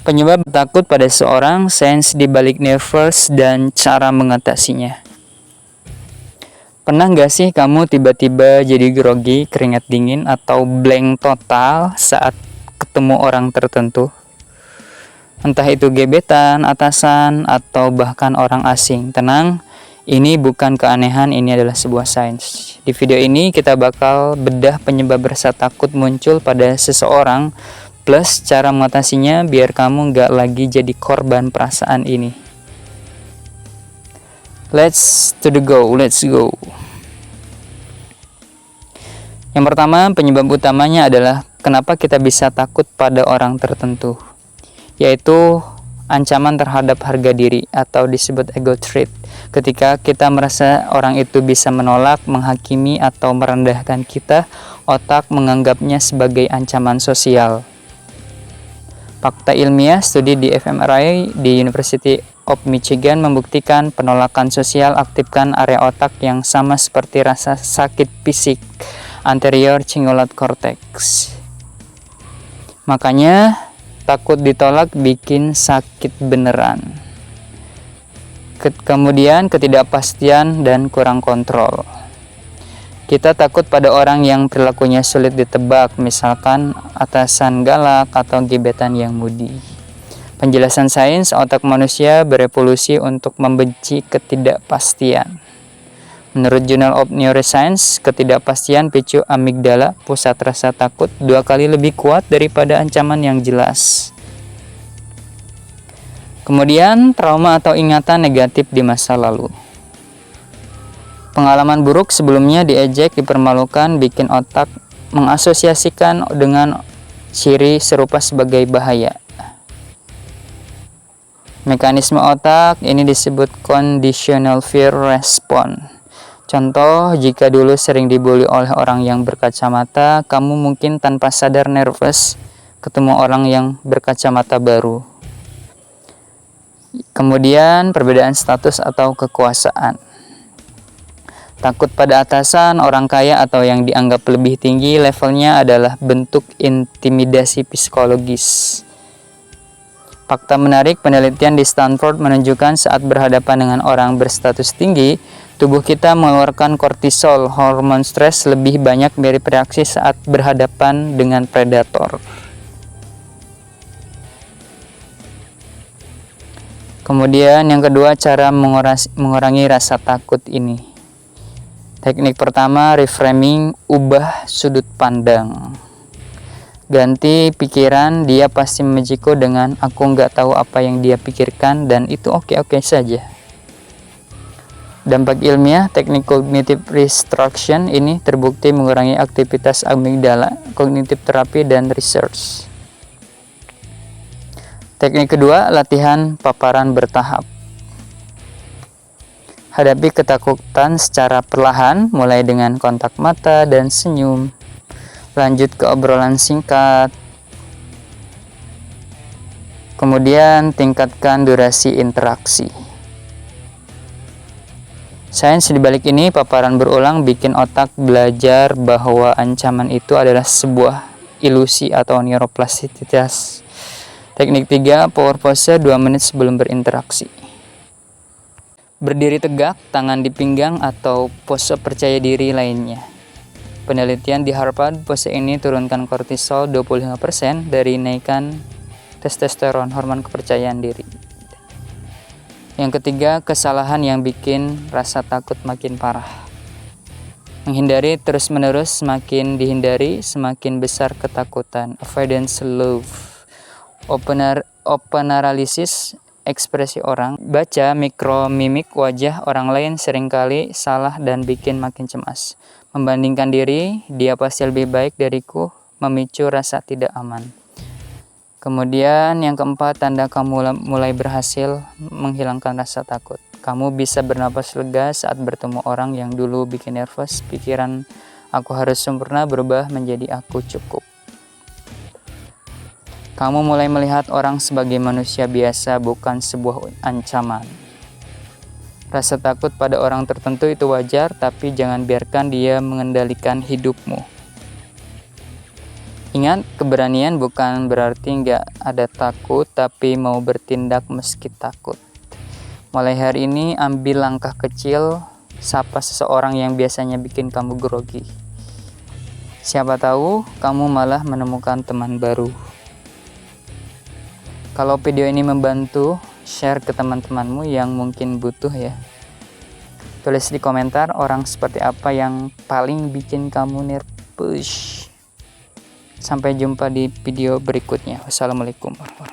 Penyebab takut pada seseorang, sains di balik nervous, dan cara mengatasinya. Pernah nggak sih kamu tiba-tiba jadi grogi, keringat dingin, atau blank total saat ketemu orang tertentu? Entah itu gebetan, atasan, atau bahkan orang asing. Tenang, ini bukan keanehan, ini adalah sebuah sains. Di video ini kita bakal bedah penyebab rasa takut muncul pada seseorang, plus cara mengatasinya biar kamu nggak lagi jadi korban perasaan ini. Let's go. Yang pertama, penyebab utamanya adalah kenapa kita bisa takut pada orang tertentu, yaitu ancaman terhadap harga diri atau disebut ego threat. Ketika kita merasa orang itu bisa menolak, menghakimi, atau merendahkan kita, otak menganggapnya sebagai ancaman sosial. Fakta ilmiah studi di fMRI di University of Michigan membuktikan penolakan sosial aktifkan area otak yang sama seperti rasa sakit fisik, anterior cingulate cortex. Makanya takut ditolak bikin sakit beneran. Kemudian ketidakpastian dan kurang kontrol. Kita takut pada orang yang perilakunya sulit ditebak, misalkan atasan galak atau gebetan yang mudi. Penjelasan sains, otak manusia berevolusi untuk membenci ketidakpastian. Menurut Journal of Neuroscience, ketidakpastian picu amigdala, pusat rasa takut, 2 kali lebih kuat daripada ancaman yang jelas. Kemudian, trauma atau ingatan negatif di masa lalu. Pengalaman buruk sebelumnya diejek, dipermalukan, bikin otak mengasosiasikan dengan ciri serupa sebagai bahaya. Mekanisme otak ini disebut conditional fear response. Contoh, jika dulu sering dibully oleh orang yang berkacamata, kamu mungkin tanpa sadar nervous ketemu orang yang berkacamata baru. Kemudian, perbedaan status atau kekuasaan. Takut pada atasan, orang kaya, atau yang dianggap lebih tinggi levelnya adalah bentuk intimidasi psikologis. Fakta menarik, penelitian di Stanford menunjukkan saat berhadapan dengan orang berstatus tinggi, tubuh kita mengeluarkan kortisol, hormon stres lebih banyak mirip reaksi saat berhadapan dengan predator. Kemudian yang kedua, cara mengurangi rasa takut ini. Teknik pertama, reframing, ubah sudut pandang. Ganti pikiran, dia pasti membenciku dengan aku nggak tahu apa yang dia pikirkan dan itu oke-oke saja. Dampak ilmiah, teknik cognitive restructuring ini terbukti mengurangi aktivitas amigdala, cognitive therapy, dan research. Teknik kedua, latihan paparan bertahap. Hadapi ketakutan secara perlahan, mulai dengan kontak mata dan senyum. Lanjut ke obrolan singkat. Kemudian tingkatkan durasi interaksi. Sains di balik ini, paparan berulang bikin otak belajar bahwa ancaman itu adalah sebuah ilusi atau neuroplastisitas. Teknik 3, power pose 2 menit sebelum berinteraksi. Berdiri tegak, tangan di pinggang, atau pose percaya diri lainnya. Penelitian di Harvard, pose ini turunkan kortisol 25% dari naikkan testosteron, hormon kepercayaan diri. Yang ketiga, kesalahan yang bikin rasa takut makin parah. Menghindari terus-menerus, semakin dihindari, semakin besar ketakutan. Avoidance loop. Open analysis, ekspresi orang, baca mikromimik wajah orang lain seringkali salah dan bikin makin cemas. Membandingkan diri, dia pasti lebih baik dariku, memicu rasa tidak aman. Kemudian yang keempat, tanda kamu mulai berhasil menghilangkan rasa takut. Kamu bisa bernapas lega saat bertemu orang yang dulu bikin nervous. Pikiran aku harus sempurna berubah menjadi aku cukup. Kamu mulai melihat orang sebagai manusia biasa, bukan sebuah ancaman. Rasa takut pada orang tertentu itu wajar, tapi jangan biarkan dia mengendalikan hidupmu. Ingat, keberanian bukan berarti nggak ada takut, tapi mau bertindak meski takut. Mulai hari ini, ambil langkah kecil, sapa seseorang yang biasanya bikin kamu grogi. Siapa tahu, kamu malah menemukan teman baru. Kalau video ini membantu, share ke teman-temanmu yang mungkin butuh ya. Tulis di komentar orang seperti apa yang paling bikin kamu nervous. Sampai jumpa di video berikutnya. Wassalamualaikum warahmatullahi wabarakatuh.